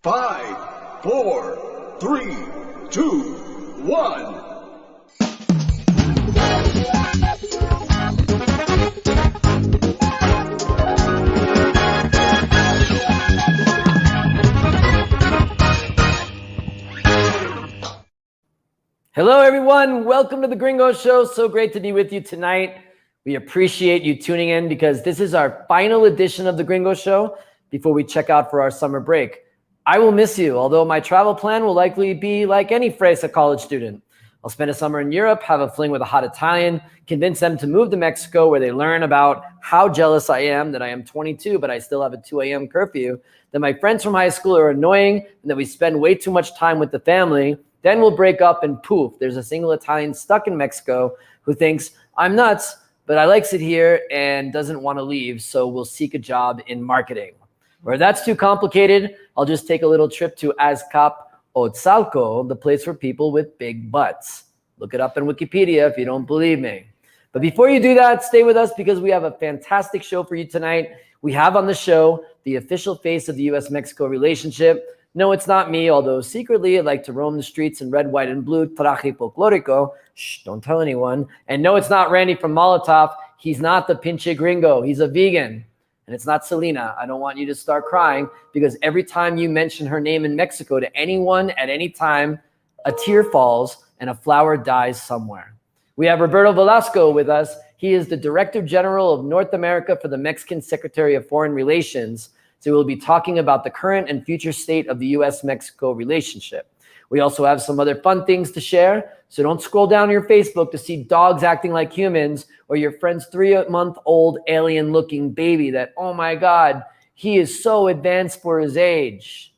5, 4, 3, 2, 1. Hello, everyone. Welcome to the Gringo Show. So great to be with you tonight. We appreciate you tuning in because this is our final edition of the Gringo Show before we check out for our summer break. I will miss you, although my travel plan will likely be like any Fresa college student. I'll spend a summer in Europe, have a fling with a hot Italian, convince them to move to Mexico where they learn about how jealous I am that I am 22, but I still have a 2 a.m. curfew, that my friends from high school are annoying, and that we spend way too much time with the family. Then we'll break up and poof, there's a single Italian stuck in Mexico who thinks I'm nuts, but I likes it here and doesn't want to leave, so we'll seek a job in marketing. Where that's too complicated, I'll just take a little trip to Azcapotzalco, the place for people with big butts. Look it up in Wikipedia if you don't believe me. But before you do that, stay with us because we have a fantastic show for you tonight. We have on the show the official face of the U.S.-Mexico relationship. No, it's not me, although secretly I'd like to roam the streets in red, white, and blue, traje folklorico. Shh, don't tell anyone. And no, it's not Randy from Molotov. He's not the pinche gringo. He's a vegan. And it's not Selena. I don't want you to start crying because every time you mention her name in Mexico to anyone at any time, a tear falls and a flower dies somewhere. We have Roberto Velasco with us. He is the Director General of North America for the Mexican Secretary of Foreign Relations. So we'll be talking about the current and future state of the U.S.-Mexico relationship. We also have some other fun things to share. So don't scroll down your Facebook to see dogs acting like humans or your friend's 3-month-old alien-looking baby that, oh my God, he is so advanced for his age.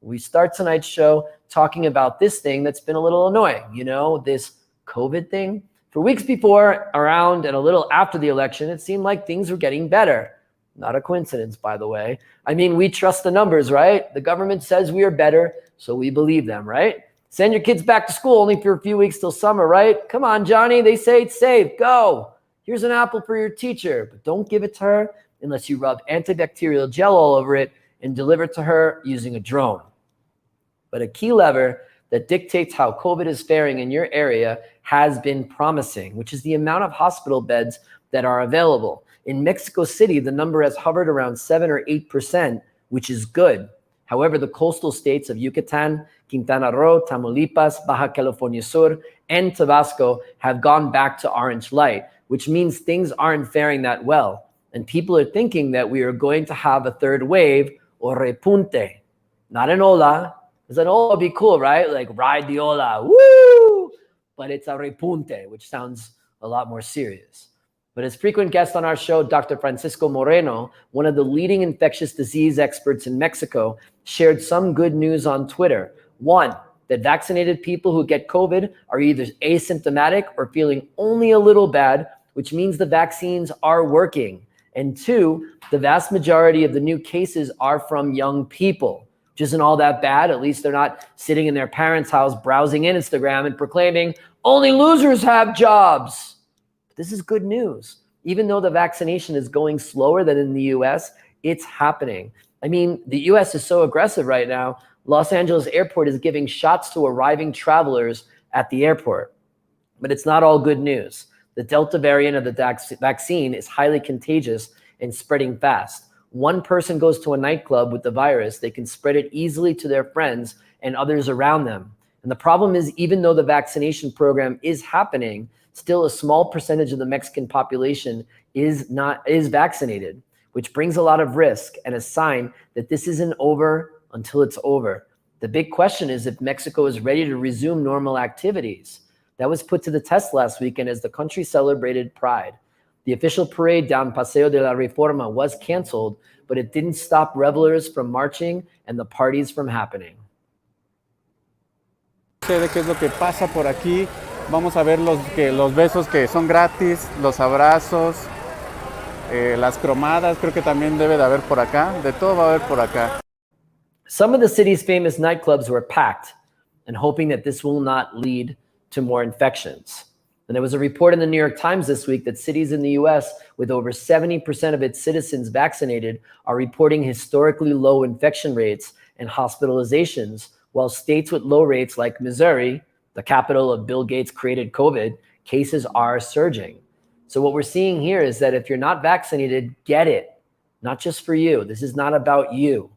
We start tonight's show talking about this thing that's been a little annoying, you know, this COVID thing. For weeks before, around, and a little after the election, it seemed like things were getting better. Not a coincidence, by the way. I mean, we trust the numbers, right? The government says we are better, so we believe them, right? Send your kids back to school only for a few weeks till summer, right? Come on, Johnny, they say it's safe. Go. Here's an apple for your teacher, but don't give it to her unless you rub antibacterial gel all over it and deliver it to her using a drone. But a key lever that dictates how COVID is faring in your area has been promising, which is the amount of hospital beds that are available. In Mexico City, the number has hovered around 7 or 8%, which is good. However, the coastal states of Yucatan, Quintana Roo, Tamaulipas, Baja California Sur, and Tabasco have gone back to orange light, which means things aren't faring that well. And people are thinking that we are going to have a third wave or repunte. Not an ola, because an ola would be cool, right? Like ride the ola, woo! But it's a repunte, which sounds a lot more serious. But as frequent guest on our show, Dr. Francisco Moreno, one of the leading infectious disease experts in Mexico, shared some good news on Twitter. One, that vaccinated people who get COVID are either asymptomatic or feeling only a little bad, which means the vaccines are working. And two, the vast majority of the new cases are from young people, which isn't all that bad. At least they're not sitting in their parents' house browsing Instagram and proclaiming, only losers have jobs. This is good news. Even though the vaccination is going slower than in the US, it's happening. I mean, the US is so aggressive right now. Los Angeles airport is giving shots to arriving travelers at the airport. But it's not all good news. The Delta variant of the vaccine is highly contagious and spreading fast. One person goes to a nightclub with the virus, they can spread it easily to their friends and others around them. And the problem is, even though the vaccination program is happening, still a small percentage of the Mexican population is vaccinated, which brings a lot of risk and a sign that this isn't over until it's over. The big question is if Mexico is ready to resume normal activities. That was put to the test last weekend as the country celebrated Pride. The official parade down Paseo de la Reforma was canceled, but it didn't stop revelers from marching and the parties from happening. ¿Qué es lo que pasa por aquí? Vamos a ver los besos que son gratis, los abrazos, las cromadas, creo que también debe de haber por acá, de todo va a haber por acá. Some of the city's famous nightclubs were packed and hoping that this will not lead to more infections. And there was a report in the New York Times this week that cities in the US with over 70% of its citizens vaccinated are reporting historically low infection rates and hospitalizations, while states with low rates like Missouri, the capital of Bill Gates created COVID, cases are surging. So what we're seeing here is that if you're not vaccinated, get it. Not just for you. This is not about you.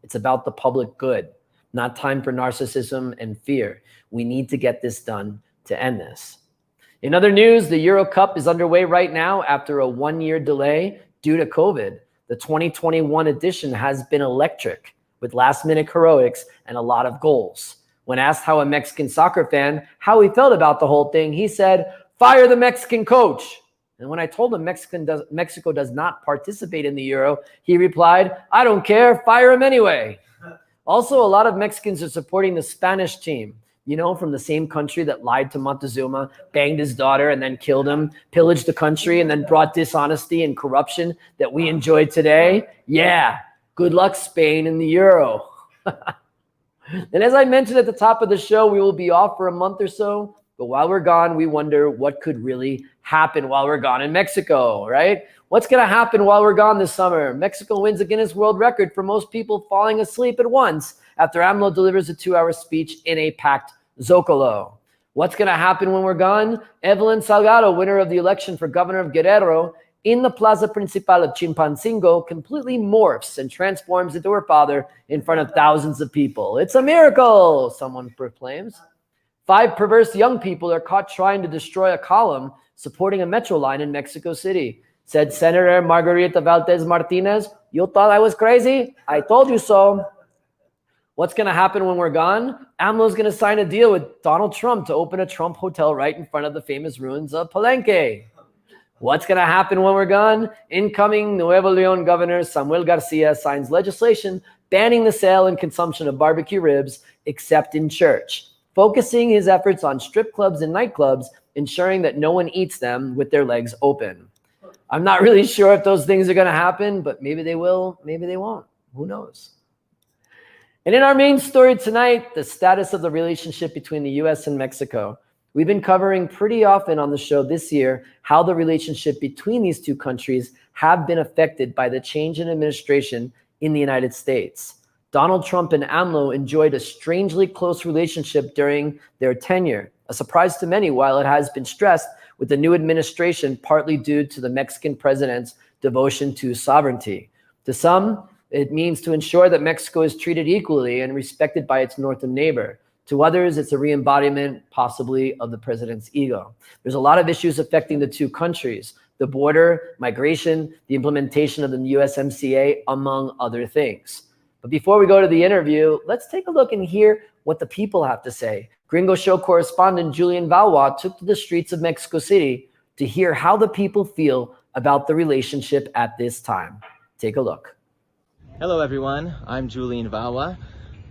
It's about the public good. Not time for narcissism and fear. We need to get this done to end this. In other news, the Euro Cup is underway right now after a one-year delay due to COVID. The 2021 edition has been electric with last-minute heroics and a lot of goals. When asked how a Mexican soccer fan, how he felt about the whole thing, he said, "Fire the Mexican coach." And when I told him Mexico does not participate in the Euro, he replied, "I don't care, fire him anyway." Also, a lot of Mexicans are supporting the Spanish team, you know, from the same country that lied to Montezuma, banged his daughter and then killed him, pillaged the country and then brought dishonesty and corruption that we enjoy today. Yeah, good luck, Spain, in the Euro. And as I mentioned at the top of the show, we will be off for a month or so. But while we're gone, we wonder what could really happen while we're gone in Mexico, right? What's going to happen while we're gone this summer? Mexico wins a Guinness World Record for most people falling asleep at once after AMLO delivers a 2-hour speech in a packed Zocalo. What's going to happen when we're gone? Evelyn Salgado, winner of the election for governor of Guerrero, in the Plaza Principal of Chimpancingo, completely morphs and transforms into her father in front of thousands of people. It's a miracle, someone proclaims. 5 perverse young people are caught trying to destroy a column supporting a metro line in Mexico City. Said Senator Margarita Valdez Martinez, "You thought I was crazy? I told you so." What's going to happen when we're gone? AMLO's going to sign a deal with Donald Trump to open a Trump hotel right in front of the famous ruins of Palenque. What's going to happen when we're gone? Incoming Nuevo León Governor Samuel Garcia signs legislation banning the sale and consumption of barbecue ribs except in church, focusing his efforts on strip clubs and nightclubs, ensuring that no one eats them with their legs open. I'm not really sure if those things are going to happen, but maybe they will, maybe they won't. Who knows? And in our main story tonight, the status of the relationship between the U.S. and Mexico. We've been covering pretty often on the show this year how the relationship between these two countries have been affected by the change in administration in the United States. Donald Trump and AMLO enjoyed a strangely close relationship during their tenure, a surprise to many while it has been stressed with the new administration partly due to the Mexican president's devotion to sovereignty. To some, it means to ensure that Mexico is treated equally and respected by its northern neighbor. To others, it's a re-embodiment, possibly, of the president's ego. There's a lot of issues affecting the two countries: the border, migration, the implementation of the USMCA, among other things. But before we go to the interview, let's take a look and hear what the people have to say. Gringo Show correspondent Julian Valois took to the streets of Mexico City to hear how the people feel about the relationship at this time. Take a look. Hello everyone, I'm Julian Valois.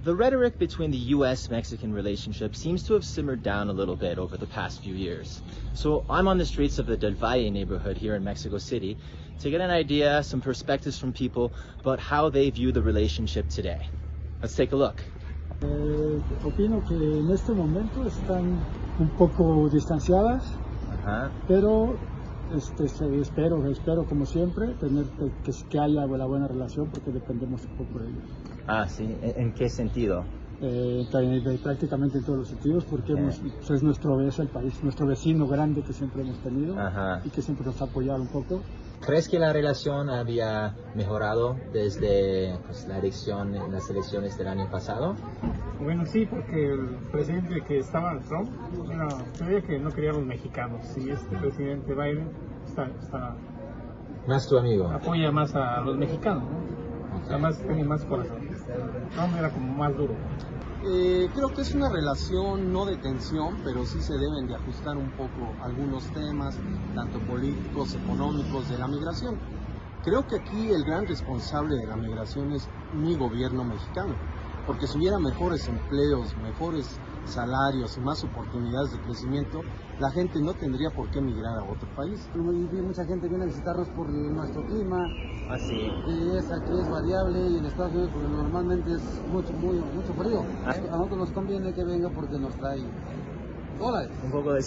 The rhetoric between the U.S.-Mexican relationship seems to have simmered down a little bit over the past few years. So I'm on the streets of the Del Valle neighborhood here in Mexico City to get an idea, some perspectives from people about how they view the relationship today. Let's take a look. Opino que en este momento están un poco distanciadas, pero espero como siempre tener que haya la buena relación porque dependemos un poco de ellos. Ah, sí. ¿En qué sentido? Prácticamente en todos los sentidos, porque es es el país, nuestro vecino grande que siempre hemos tenido y que siempre nos ha apoyado un poco. ¿Crees que la relación había mejorado desde las elecciones del año pasado? Bueno, sí, porque el presidente que estaba, Trump, se veía que no quería a los mexicanos. Y este presidente Biden está más tu amigo. Apoya más a los mexicanos, ¿no? Okay. Además tiene más corazón. Trump era como más duro. Creo que es una relación no de tensión, pero sí se deben de ajustar un poco algunos temas, tanto políticos, económicos, de la migración. Creo que aquí el gran responsable de la migración es mi gobierno mexicano, porque si hubiera mejores empleos, mejores salarios y más oportunidades de crecimiento, la gente no tendría por qué migrar a otro país. Mucha gente viene a visitarnos por nuestro clima. Así. Y aquí es variable y en Estados Unidos porque normalmente es mucho frío. A nosotros nos conviene que venga porque nos trae dólares. Un poco de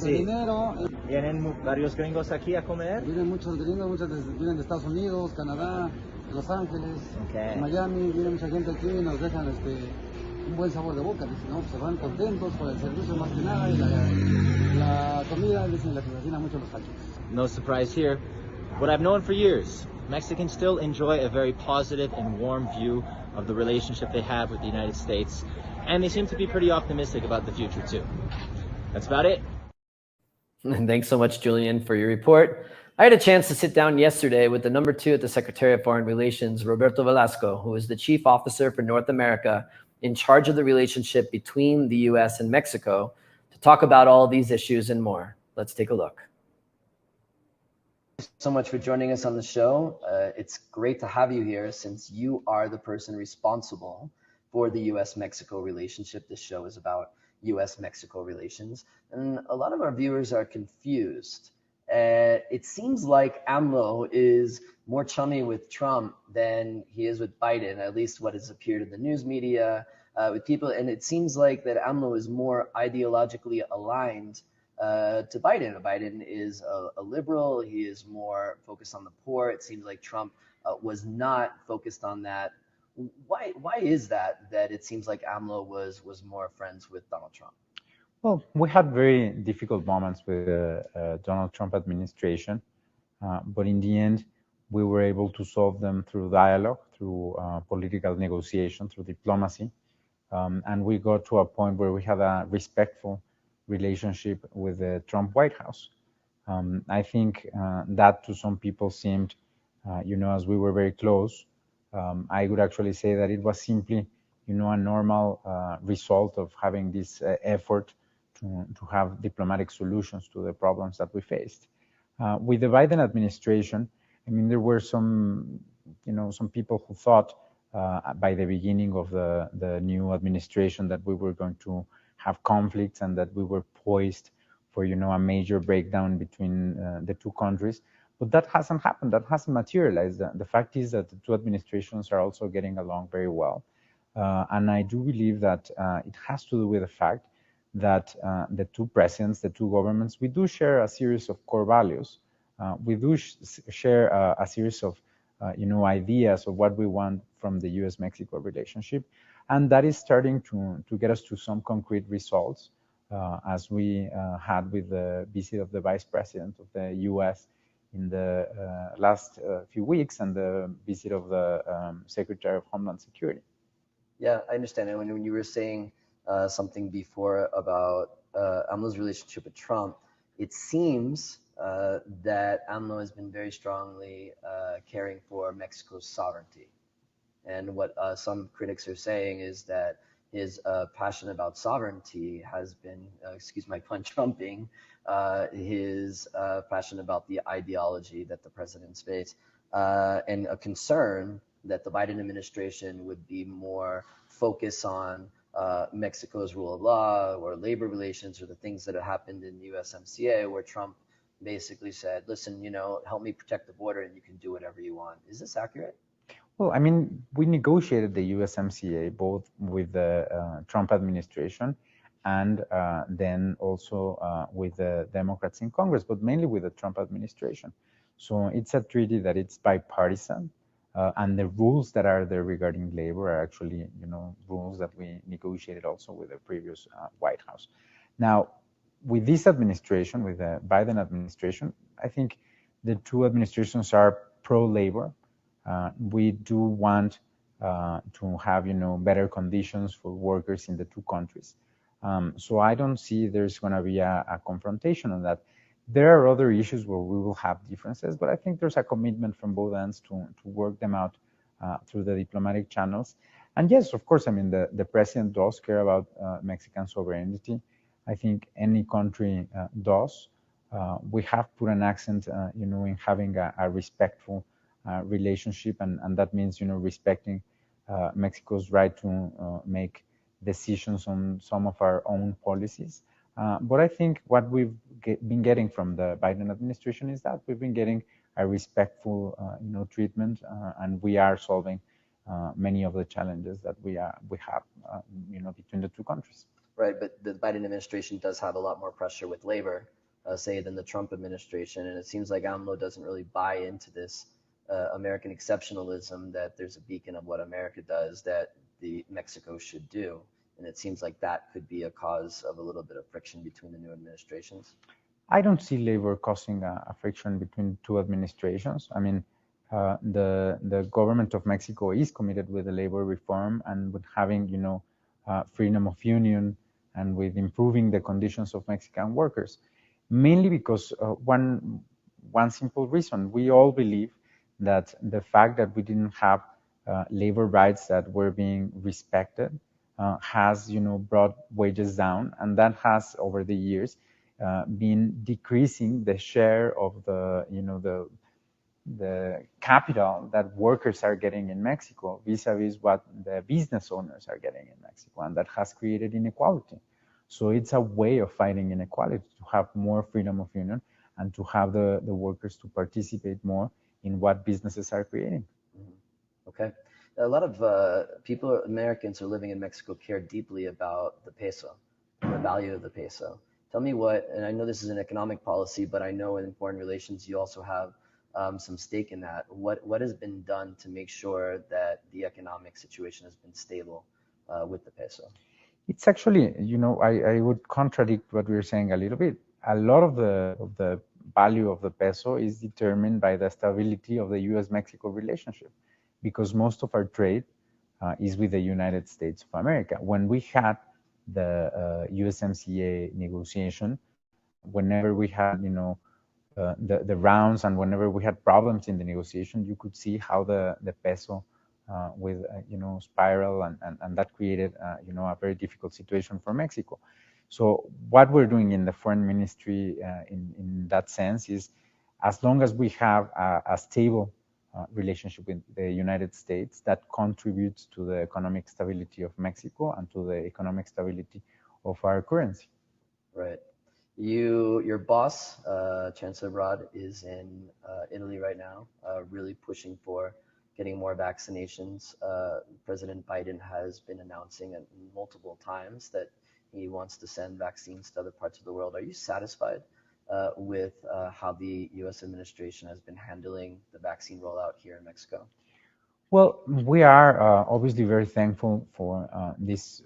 dinero. ¿Vienen varios gringos aquí a comer? Vienen muchos gringos, muchos vienen de Estados Unidos, Canadá, Los Ángeles, Okay. Miami, viene mucha gente aquí y nos dejan un buen sabor de boca. Dicen, no, se van contentos por el servicio más que nada y la comida, dicen, la que fascina mucho los tacos. No surprise here. What I've known for years, Mexicans still enjoy a very positive and warm view of the relationship they have with the United States, and they seem to be pretty optimistic about the future too. That's about it. And thanks so much, Julian, for your report. I had a chance to sit down yesterday with the number 2 at the Secretary of Foreign Relations, Roberto Velasco, who is the chief officer for North America in charge of the relationship between the U.S. and Mexico, to talk about all these issues and more. Let's take a look. Thanks so much for joining us on the show. It's great to have you here since you are the person responsible for the U.S.-Mexico relationship. This show is about U.S.-Mexico relations. And a lot of our viewers are confused. It seems like AMLO is more chummy with Trump than he is with Biden, at least what has appeared in the news media with people. And it seems like that AMLO is more ideologically aligned to Biden. Biden is a liberal. He is more focused on the poor. It seems like Trump was not focused on that. Why is that it seems like AMLO was more friends with Donald Trump? Well, we had very difficult moments with the Donald Trump administration, but in the end, we were able to solve them through dialogue, through political negotiation, through diplomacy, and we got to a point where we had a respectful relationship with the Trump White House. I think that to some people seemed, as we were very close, I would actually say that it was simply, a normal result of having this effort to have diplomatic solutions to the problems that we faced. With the Biden administration, there were some people who thought by the beginning of the new administration that we were going to have conflicts and that we were poised for, a major breakdown between the two countries. But that hasn't happened. That hasn't materialized. The fact is that the two administrations are also getting along very well. And I do believe that it has to do with the fact that the two presidents, the two governments, we do share a series of core values. We do share a series of, ideas of what we want from the U.S.-Mexico relationship. And that is starting to get us to some concrete results, as we had with the visit of the Vice President of the U.S. in the last few weeks and the visit of the Secretary of Homeland Security. Yeah, I understand. And when you were saying something before about AMLO's relationship with Trump, it seems that AMLO has been very strongly caring for Mexico's sovereignty. And what some critics are saying is that his passion about sovereignty has been, excuse my pun, trumping his passion about the ideology that the president's face, and a concern that the Biden administration would be more focused on Mexico's rule of law or labor relations or the things that have happened in USMCA, where Trump basically said, listen, help me protect the border and you can do whatever you want. Is this accurate? Well, we negotiated the USMCA both with the Trump administration and then also with the Democrats in Congress, but mainly with the Trump administration. So it's a treaty that it's bipartisan, and the rules that are there regarding labor are actually, rules that we negotiated also with the previous White House. Now, with this administration, with the Biden administration, I think the two administrations are pro-labor. We do want to have, better conditions for workers in the two countries. So I don't see there's going to be a confrontation on that. There are other issues where we will have differences, but I think there's a commitment from both ends to work them out through the diplomatic channels. And yes, of course, the president does care about Mexican sovereignty. I think any country does. We have put an accent, in having a respectful relationship, and that means, respecting Mexico's right to make decisions on some of our own policies. But I think what we've been getting from the Biden administration is that we've been getting a respectful, treatment, and we are solving many of the challenges that we have, between the two countries. Right, but the Biden administration does have a lot more pressure with labor, say, than the Trump administration, and it seems like AMLO doesn't really buy into this American exceptionalism, that there's a beacon of what America does that Mexico should do. And it seems like that could be a cause of a little bit of friction between the new administrations. I don't see labor causing a friction between two administrations. I mean, the government of Mexico is committed with the labor reform and with having, freedom of union and with improving the conditions of Mexican workers. Mainly because one simple reason: we all believe that the fact that we didn't have labor rights that were being respected has, brought wages down, and that has over the years been decreasing the share of the capital that workers are getting in Mexico vis-a-vis what the business owners are getting in Mexico, and that has created inequality. So it's a way of fighting inequality, to have more freedom of union and to have the workers to participate more in what businesses are creating. Okay. A lot of people, Americans who are living in Mexico, care deeply about the peso, and the value of the peso. Tell me and I know this is an economic policy, but I know in foreign relations you also have some stake in that. What has been done to make sure that the economic situation has been stable with the peso? It's actually, I would contradict what we were saying a little bit. A lot of the value of the peso is determined by the stability of the U.S.-Mexico relationship, because most of our trade is with the United States of America. When we had the USMCA negotiation, whenever we had, the rounds, and whenever we had problems in the negotiation, you could see how the peso with spiral, and that created a very difficult situation for Mexico. So what we're doing in the foreign ministry in that sense is, as long as we have a stable relationship with the United States, that contributes to the economic stability of Mexico and to the economic stability of our currency. Right. Your boss, Chancellor Rod, is in Italy right now, really pushing for getting more vaccinations. President Biden has been announcing multiple times that he wants to send vaccines to other parts of the world. Are you satisfied with how the U.S. administration has been handling the vaccine rollout here in Mexico? Well, we are obviously very thankful for this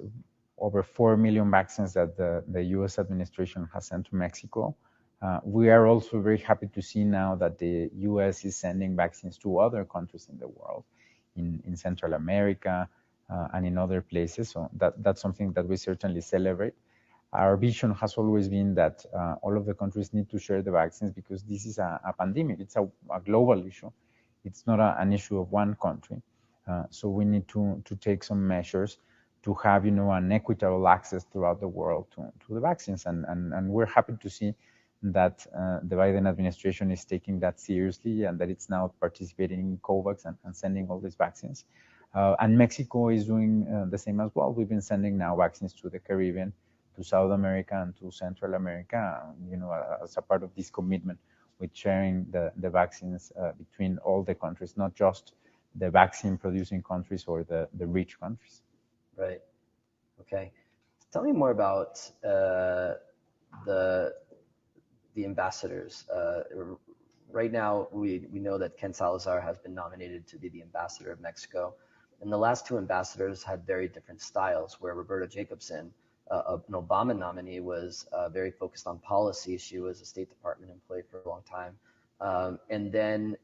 over 4 million vaccines that the U.S. administration has sent to Mexico. We are also very happy to see now that the U.S. is sending vaccines to other countries in the world, in Central America and in other places. So that's something that we certainly celebrate. Our vision has always been that all of the countries need to share the vaccines, because this is a pandemic. It's a global issue. It's not an issue of one country. So we need to take some measures to have, an equitable access throughout the world to the vaccines. And we're happy to see that the Biden administration is taking that seriously, and that it's now participating in COVAX and sending all these vaccines. And Mexico is doing the same as well. We've been sending now vaccines to the Caribbean, to South America, and to Central America, as a part of this commitment with sharing the vaccines between all the countries, not just the vaccine producing countries or the rich countries. Right. Okay. Tell me more about the ambassadors. Right now, we know that Ken Salazar has been nominated to be the ambassador of Mexico. And the last two ambassadors had very different styles, where Roberta Jacobson, an Obama nominee, was very focused on policy. She was a State Department employee for a long time. And then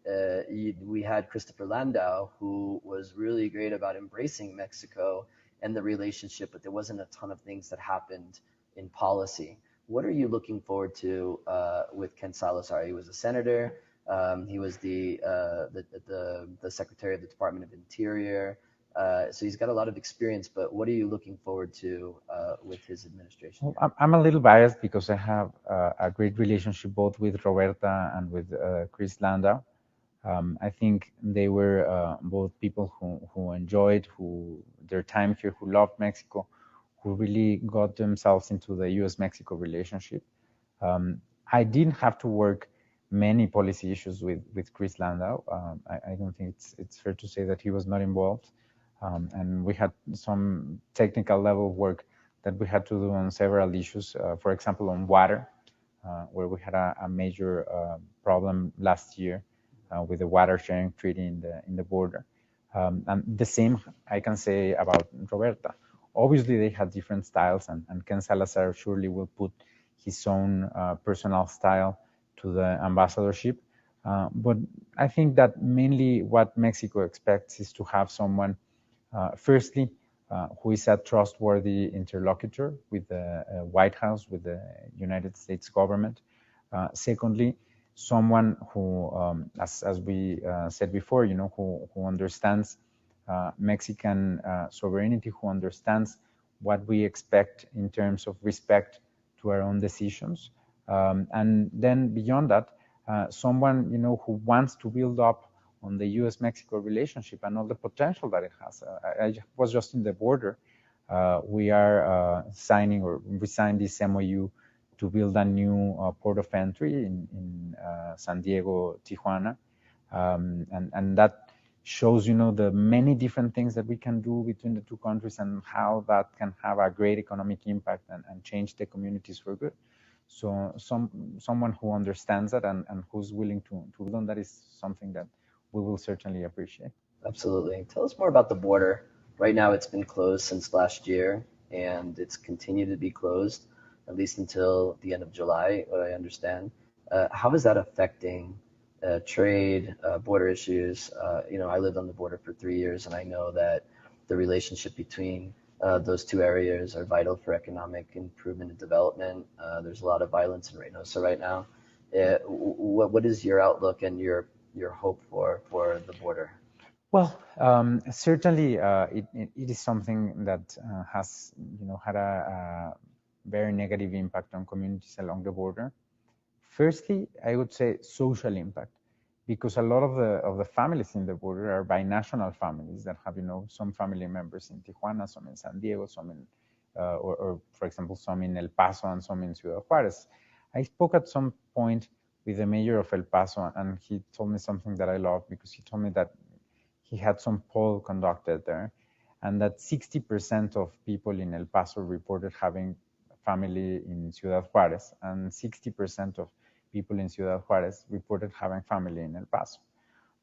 we had Christopher Landau, who was really great about embracing Mexico and the relationship, but there wasn't a ton of things that happened in policy. What are you looking forward to with Ken Salazar? He was a senator. He was the secretary of the Department of Interior. So he's got a lot of experience, but what are you looking forward to with his administration? Well, I'm a little biased because I have a great relationship both with Roberta and with Chris Landau. I think they were both people who enjoyed their time here, who loved Mexico, who really got themselves into the U.S.-Mexico relationship. I didn't have to work many policy issues with Chris Landau. I don't think it's fair to say that he was not involved. And we had some technical level work that we had to do on several issues, for example, on water, where we had a major problem last year with the water sharing treaty in the border. And the same I can say about Roberta. Obviously, they had different styles, and Ken Salazar surely will put his own personal style to the ambassadorship. But I think that mainly what Mexico expects is to have someone, firstly, who is a trustworthy interlocutor with the White House, with the United States government. Secondly, someone who, as we said before, who understands Mexican sovereignty, who understands what we expect in terms of respect to our own decisions. And then beyond that, someone who wants to build up on the U.S.-Mexico relationship and all the potential that it has. I was just in the border. We are signing, or we signed this MOU to build a new port of entry in San Diego, Tijuana. And that shows, the many different things that we can do between the two countries and how that can have a great economic impact and change the communities for good. So someone who understands that and who's willing to build on that is something that we will certainly appreciate. Absolutely. Tell us more about the border. Right now, it's been closed since last year, and it's continued to be closed at least until the end of July, what I understand. How is that affecting trade, border issues? I lived on the border for 3 years, and I know that the relationship between those two areas are vital for economic improvement and development. There's a lot of violence in Reynosa right now. What is your outlook and your hope for the border? Well, certainly it is something that has had a very negative impact on communities along the border. Firstly, I would say social impact, because a lot of the families in the border are binational families that have some family members in Tijuana, some in San Diego, some in or for example some in El Paso and some in Ciudad Juarez. I spoke at some point with the mayor of El Paso, and he told me something that I love, because he told me that he had some poll conducted there, and that 60% of people in El Paso reported having family in Ciudad Juarez, and 60% of people in Ciudad Juarez reported having family in El Paso.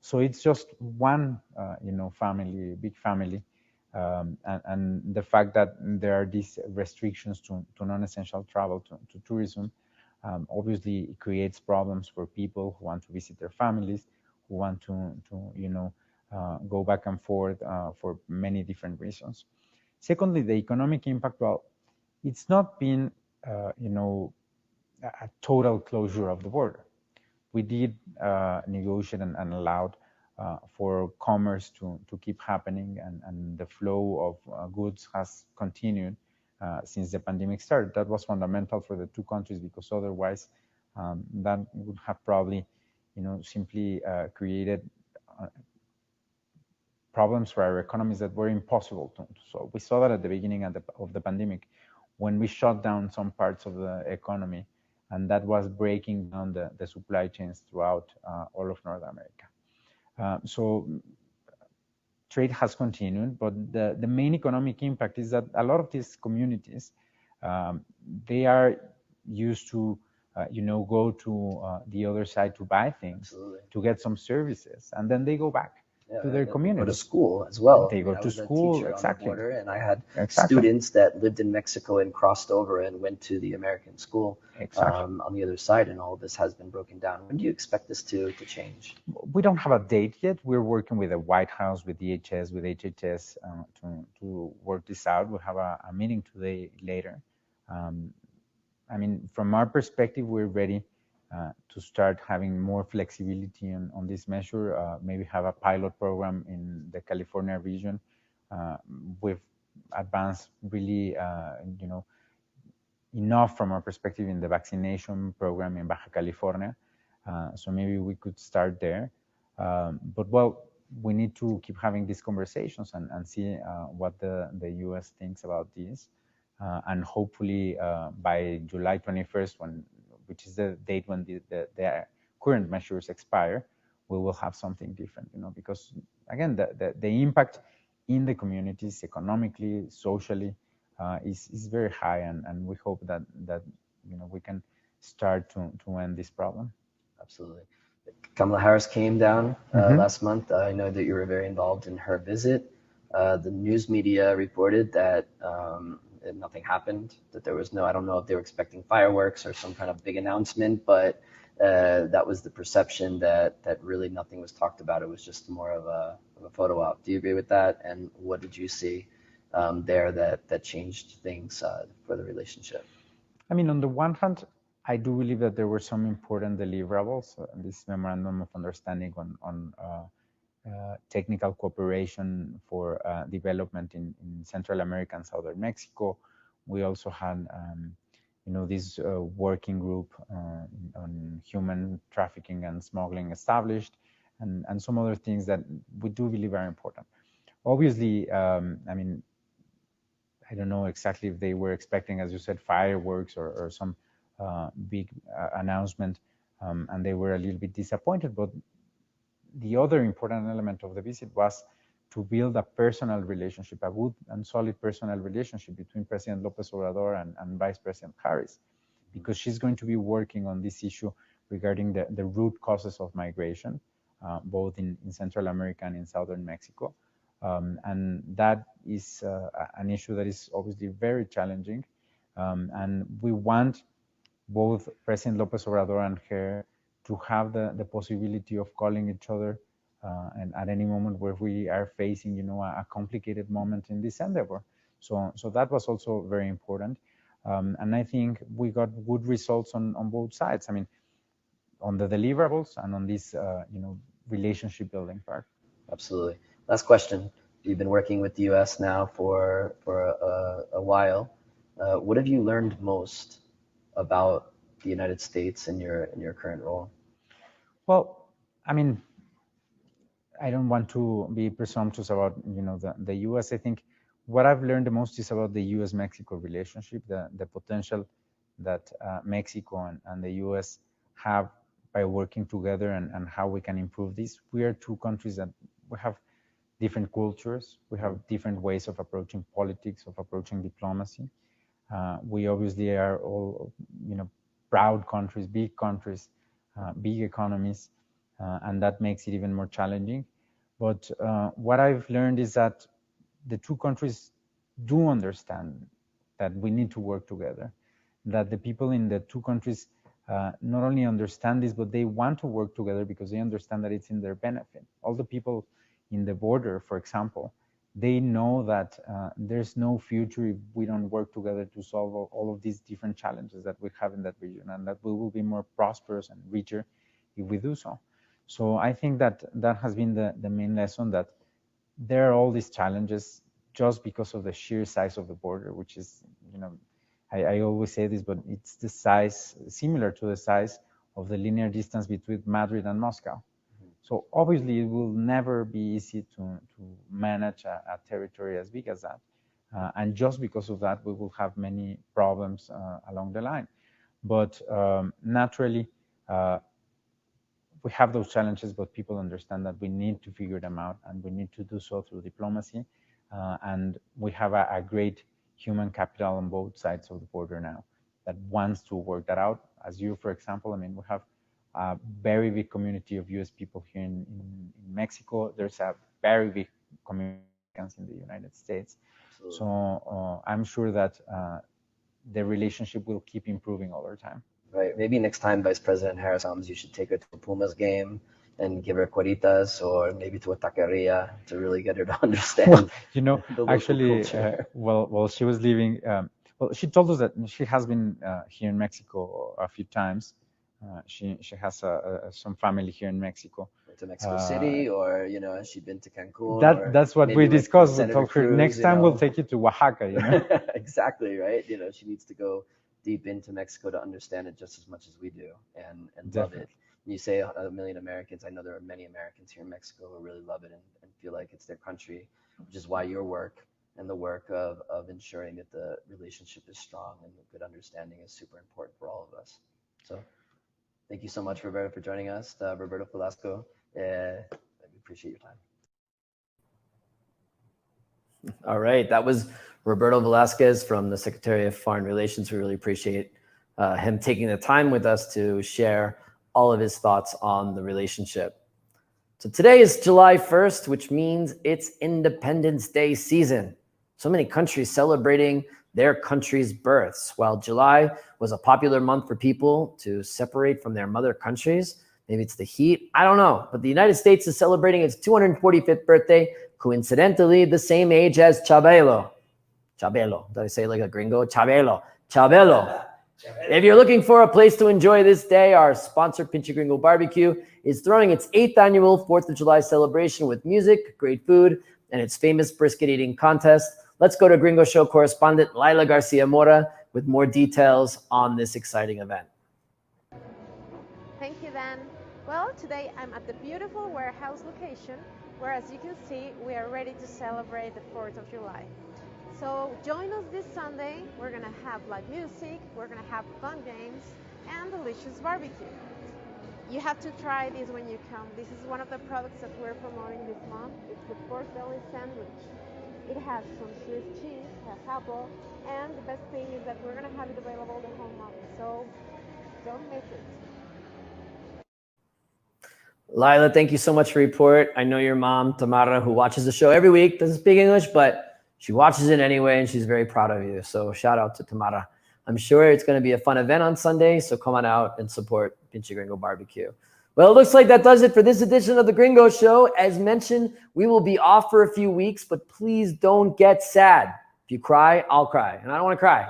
So it's just one, family, big family, and the fact that there are these restrictions to non-essential travel, to tourism, obviously it creates problems for people who want to visit their families, who want to go back and forth for many different reasons. Secondly, the economic impact, well, it's not been, a total closure of the border. We did negotiate and allowed for commerce to keep happening, and the flow of goods has continued since the pandemic started. That was fundamental for the two countries, because otherwise that would have probably, simply created problems for our economies that were impossible to solve. We saw that at the beginning of the pandemic, when we shut down some parts of the economy, and that was breaking down the supply chains throughout all of North America. So trade has continued, but the main economic impact is that a lot of these communities, they are used to go to the other side to buy things, absolutely, to get some services, and then they go back to their community. Go to school as well. They go to school, exactly. On the border, and I had students that lived in Mexico and crossed over and went to the American school on the other side, and all of this has been broken down. When do you expect this to change? We don't have a date yet. We're working with the White House, with DHS, with HHS to work this out. We'll have a meeting today later. From our perspective, we're ready to start having more flexibility on this measure, maybe have a pilot program in the California region. We've advanced really, enough from our perspective in the vaccination program in Baja California. So maybe we could start there. But we need to keep having these conversations and see what the US thinks about this. And hopefully by July 21st, which is the date when the current measures expire, we will have something different, because again, the impact in the communities, economically, socially, is very high, and we hope that we can start to end this problem. Absolutely. Kamala Harris came down last month. I know that you were very involved in her visit. The news media reported that nothing happened, that there was no, I don't know if they were expecting fireworks or some kind of big announcement, but that was the perception that really nothing was talked about. It was just more of a photo op. Do you agree with that? And what did you see there that changed things for the relationship? I mean, on the one hand, I do believe that there were some important deliverables. This memorandum of understanding on technical cooperation for development in Central America and Southern Mexico. We also had, this working group on human trafficking and smuggling established, and some other things that we do believe are important. Obviously, I mean, I don't know exactly if they were expecting, as you said, fireworks or some big announcement, and they were a little bit disappointed. But the other important element of the visit was to build a personal relationship, a good and solid personal relationship between President López Obrador and Vice President Harris, because she's going to be working on this issue regarding the root causes of migration, both in Central America and in Southern Mexico. And that is an issue that is obviously very challenging. And we want both President López Obrador and her to have the possibility of calling each other and at any moment where we are facing, a complicated moment in this endeavor. So that was also very important. And I think we got good results on both sides. I mean, on the deliverables and on this, relationship building part. Absolutely. Last question. You've been working with the U.S. now for a while. What have you learned most about the United States in your current role? Well, I mean, I don't want to be presumptuous about the U.S. I think what I've learned the most is about the U.S.-Mexico relationship, the potential that Mexico and the U.S. have by working together, and how we can improve this. We are two countries that we have different cultures. We have different ways of approaching politics, of approaching diplomacy. We obviously are all, proud countries, big economies, and that makes it even more challenging. But what I've learned is that the two countries do understand that we need to work together, that the people in the two countries not only understand this, but they want to work together because they understand that it's in their benefit. All the people in the border, for example, they know that there's no future if we don't work together to solve all of these different challenges that we have in that region, and that we will be more prosperous and richer if we do so. So I think that has been the main lesson, that there are all these challenges just because of the sheer size of the border, which is, I always say this, but it's the size, similar to the size of the linear distance between Madrid and Moscow. So obviously, it will never be easy to manage a territory as big as that. And just because of that, we will have many problems along the line. But naturally, we have those challenges, but people understand that we need to figure them out, and we need to do so through diplomacy. And we have a great human capital on both sides of the border now that wants to work that out. As you, for example, I mean, we have a very big community of US people here in Mexico. There's a very big community in the United States. Absolutely. So I'm sure that the relationship will keep improving over time. Right. Maybe next time Vice President Harris comes, you should take her to a Pumas game and give her cueritas, or maybe to a taqueria to really get her to understand. Well, actually, while she was leaving, she told us that she has been here in Mexico a few times. She has some family here in Mexico. To Mexico City, or has she been to Cancun? That's what we discussed. We told her next time we'll take you to Oaxaca. Exactly, right. She needs to go deep into Mexico to understand it just as much as we do, and love it. You say 1 million Americans. I know there are many Americans here in Mexico who really love it and feel like it's their country, which is why your work and the work of ensuring that the relationship is strong and a good understanding is super important for all of us. So thank you so much, Roberto, for joining us. Roberto Velasco, we appreciate your time. All right. That was Roberto Velasquez from the Secretary of Foreign Relations. We really appreciate him taking the time with us to share all of his thoughts on the relationship. So today is July 1st, which means it's Independence Day season. So many countries celebrating their country's births. While July was a popular month for people to separate from their mother countries, maybe it's the heat, I don't know. But the United States is celebrating its 245th birthday, coincidentally the same age as Chabelo. Chabelo, did I say like a gringo? Chabelo. If you're looking for a place to enjoy this day, our sponsor, Pinche Gringo Barbecue, is throwing its 8th annual 4th of July celebration with music, great food, and its famous brisket eating contest. Let's go to Gringo Show correspondent Laila Garcia Mora with more details on this exciting event. Thank you, Dan. Well, today I'm at the beautiful warehouse location, where, as you can see, we are ready to celebrate the 4th of July. So join us this Sunday. We're gonna have live music, we're gonna have fun games, and delicious barbecue. You have to try this when you come. This is one of the products that we're promoting this month. It's the pork belly sandwich. It has some Swiss cheese, has apple, and the best thing is that we're gonna have it available the whole month. So don't miss it. Laila, thank you so much for your report. I know your mom, Tamara, who watches the show every week, doesn't speak English, but she watches it anyway, and she's very proud of you. So shout out to Tamara. I'm sure it's going to be a fun event on Sunday, so come on out and support Pinche Gringo Barbecue. Well, it looks like that does it for this edition of The Gringo Show. As mentioned, we will be off for a few weeks, but please don't get sad. If you cry, I'll cry, and I don't want to cry.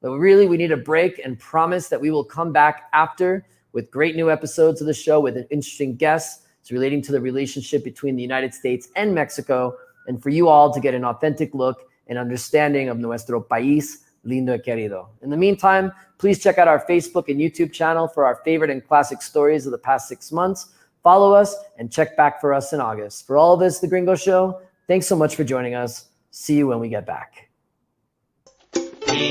But really, we need a break, and promise that we will come back after with great new episodes of the show with interesting guests. It's relating to the relationship between the United States and Mexico, and for you all to get an authentic look and understanding of nuestro país lindo y querido. In the meantime, please check out our Facebook and YouTube channel for our favorite and classic stories of the past 6 months. Follow us and check back for us in August. For all of this, The Gringo Show, thanks so much for joining us. See you when we get back. Gringo,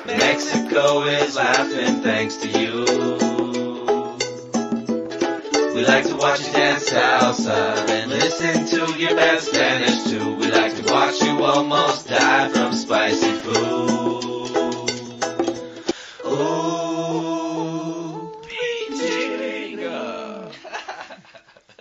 Mexico is laughing thanks to you. We like to watch you dance salsa and listen to your bad Spanish too. We like to watch you almost die from spicy food.